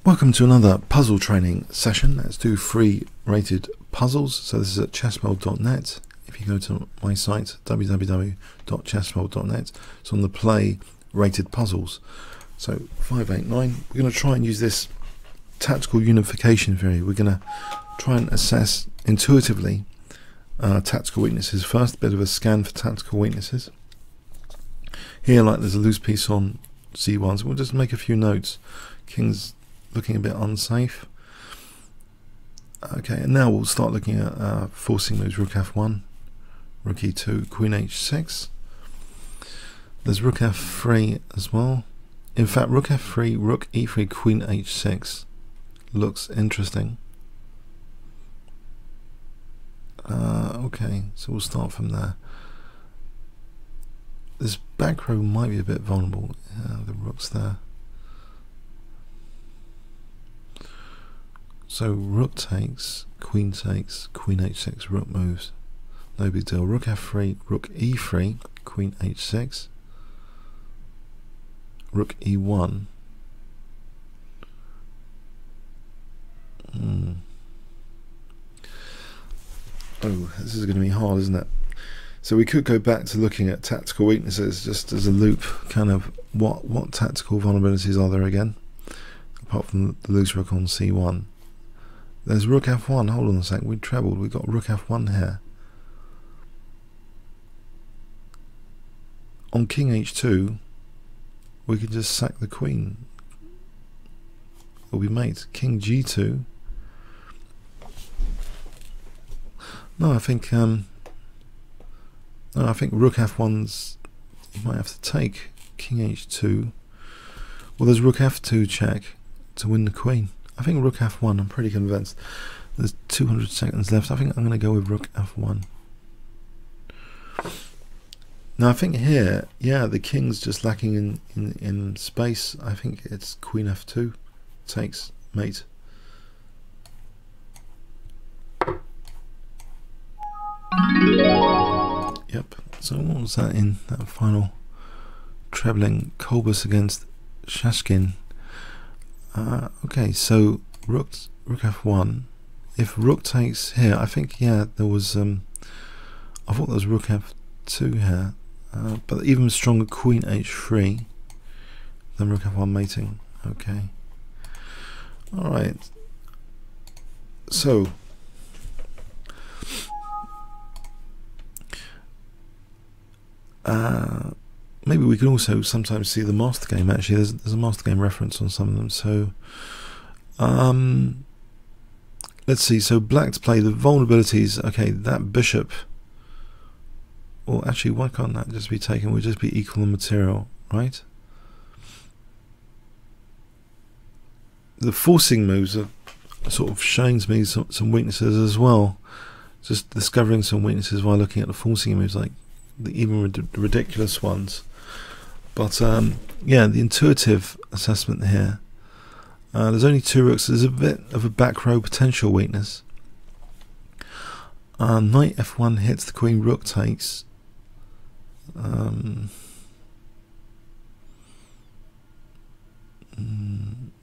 Welcome to another puzzle training session. Let's do free rated puzzles. So this is at chessworld.net. If you go to my site www.chessworld.net, it's on the play rated puzzles. So 589, we're going to try and use this tactical unification theory. We're going to try and assess intuitively tactical weaknesses. First, a bit of a scan for tactical weaknesses. Here, like there's a loose piece on c1, so we'll just make a few notes. King's looking a bit unsafe. Okay, and now we'll start looking at forcing moves. Rook f1, rook e2, queen h6. There's rook f3 as well. In fact, rook f3, rook e3, queen h6 looks interesting. Okay, so we'll start from there. This back row might be a bit vulnerable. The rook's there. So rook takes, queen h6, rook moves. No big deal. Rook f3, rook e3, queen h6, rook e1. Oh, this is going to be hard, isn't it? So we could go back to looking at tactical weaknesses just as a loop, kind of what tactical vulnerabilities are there again, apart from the loose rook on c1. There's rook f1, hold on a sec, we trebled, we got rook f1 here. On king h2, we can just sack the queen. It'll be mate. King g2. No, I think rook f1's, you might have to take. King h2. Well, there's rook f2 check to win the queen. I think rook f1, I'm pretty convinced. There's 200 seconds left. I think I'm going to go with rook f1. Now I think here, yeah, the king's just lacking in space. I think it's queen f2 takes mate. Yep, so what was that in that final trebling? Kolbus against Shashkin. Okay, so rook f1. If rook takes here, I think, yeah, there was I thought there was rook f2 here, but even stronger queen h3 than rook f1 mating. Okay, all right. So maybe we can also sometimes see the master game. Actually, there's a master game reference on some of them. So let's see. So black to play the vulnerabilities. Okay, that bishop. Well, actually, why can't that just be taken? We'll just be equal in material, right? The forcing moves are sort of showing to me some weaknesses as well. Just discovering some weaknesses while looking at the forcing moves, like even the ridiculous ones. But yeah, the intuitive assessment here. There's only two rooks. There's a bit of a back row potential weakness. Knight f1 hits the queen. Rook takes.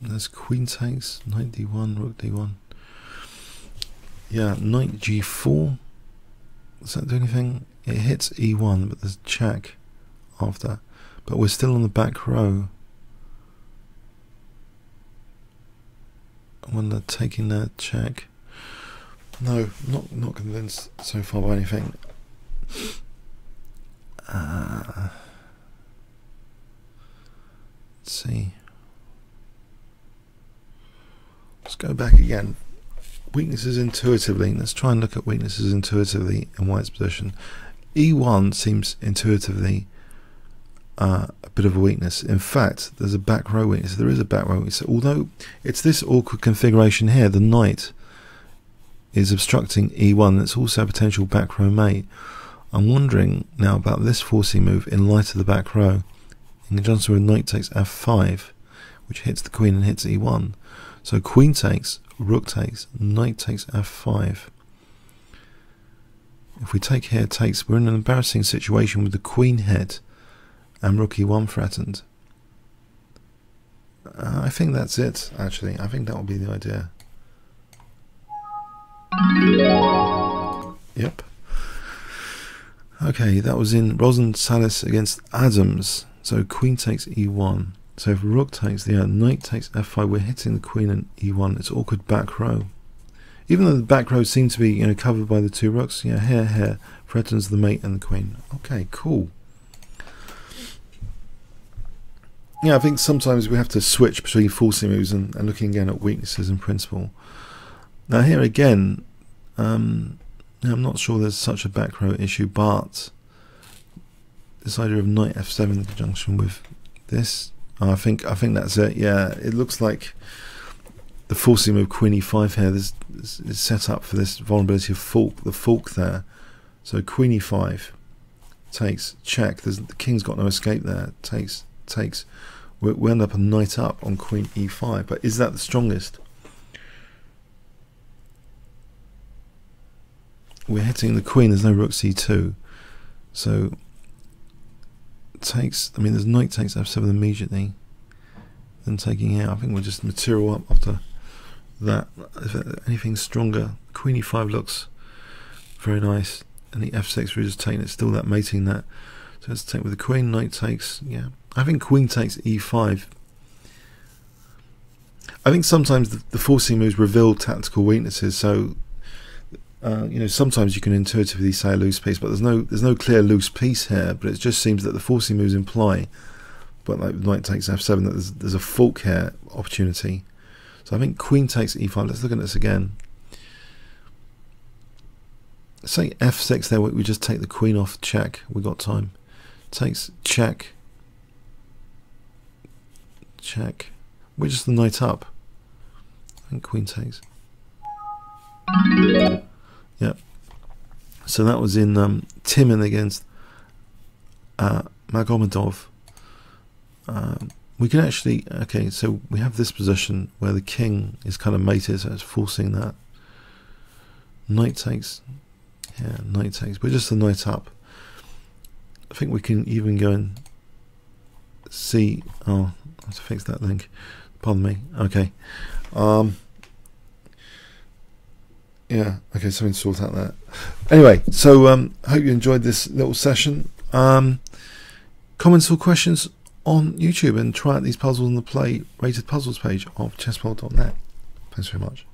There's queen takes. Knight d1. Rook d1. Yeah, knight g4. Does that do anything? It hits e1, but there's check after. But we're still on the back row. When they're taking their check. No, not convinced so far by anything. Let's see. Let's go back again. Weaknesses intuitively. Let's try and look at weaknesses intuitively in white's position. E1 seems intuitively a bit of a weakness. In fact, there's a back row weakness. There is a back row weakness. Although it's this awkward configuration here, the knight is obstructing E1. It's also a potential back row mate. I'm wondering now about this forcing move in light of the back row. In conjunction with knight takes f5, which hits the queen and hits E1. So queen takes, rook takes, knight takes f5. If we take here takes, we're in an embarrassing situation with the queen hit and rook e1 threatened. I think that's it, actually. I think that will be the idea. Yep. Okay, that was in Rosensalis against Adams. So queen takes e1. So if rook takes the knight takes f5, we're hitting the queen and e1. It's awkward back row. Even though the back row seems to be, you know, covered by the two rooks, you know, here threatens the mate and the queen. Okay, cool. Yeah, I think sometimes we have to switch between forcing moves and looking again at weaknesses in principle. Now here again, I'm not sure there's such a back row issue, but this idea of knight f7 in conjunction with this, I think that's it. Yeah, it looks like the forcing move queen e5 here is set up for this vulnerability of the fork there. So queen e5 takes, check. The king's got no escape there. Takes. We end up a knight up on queen e5. But is that the strongest? We're hitting the queen. There's no rook c2. So takes. I mean, there's knight takes f7 immediately. Then taking out. I think we'll just material up after that. If anything stronger, queen e5 looks very nice. And the f6 we're just taking. It's still that mating that. So let's take with the queen. Knight takes. Yeah. I think queen takes e5. I think sometimes the forcing moves reveal tactical weaknesses. So you know, sometimes you can intuitively say a loose piece, but there's no clear loose piece here. But it just seems that the forcing moves imply, but like knight takes f7, that there's a fork here opportunity. So I think queen takes e5. Let's look at this again. Say f6 there. We just take the queen off. Check. We got time. Takes check. Check. We're just the knight up. I think queen takes. Yep. So that was in Timin against Magomedov. We can actually, okay, so we have this position where the king is kind of mated, so it's forcing that. Knight takes. Yeah, knight takes. We're just the knight up. I think we can even go and see. Oh, I have to fix that link. Pardon me. Okay. Yeah. Okay. Something to sort out that. Anyway, so hope you enjoyed this little session. Comments or questions on YouTube, and try out these puzzles on the Play Rated Puzzles page of chessworld.net. Thanks very much.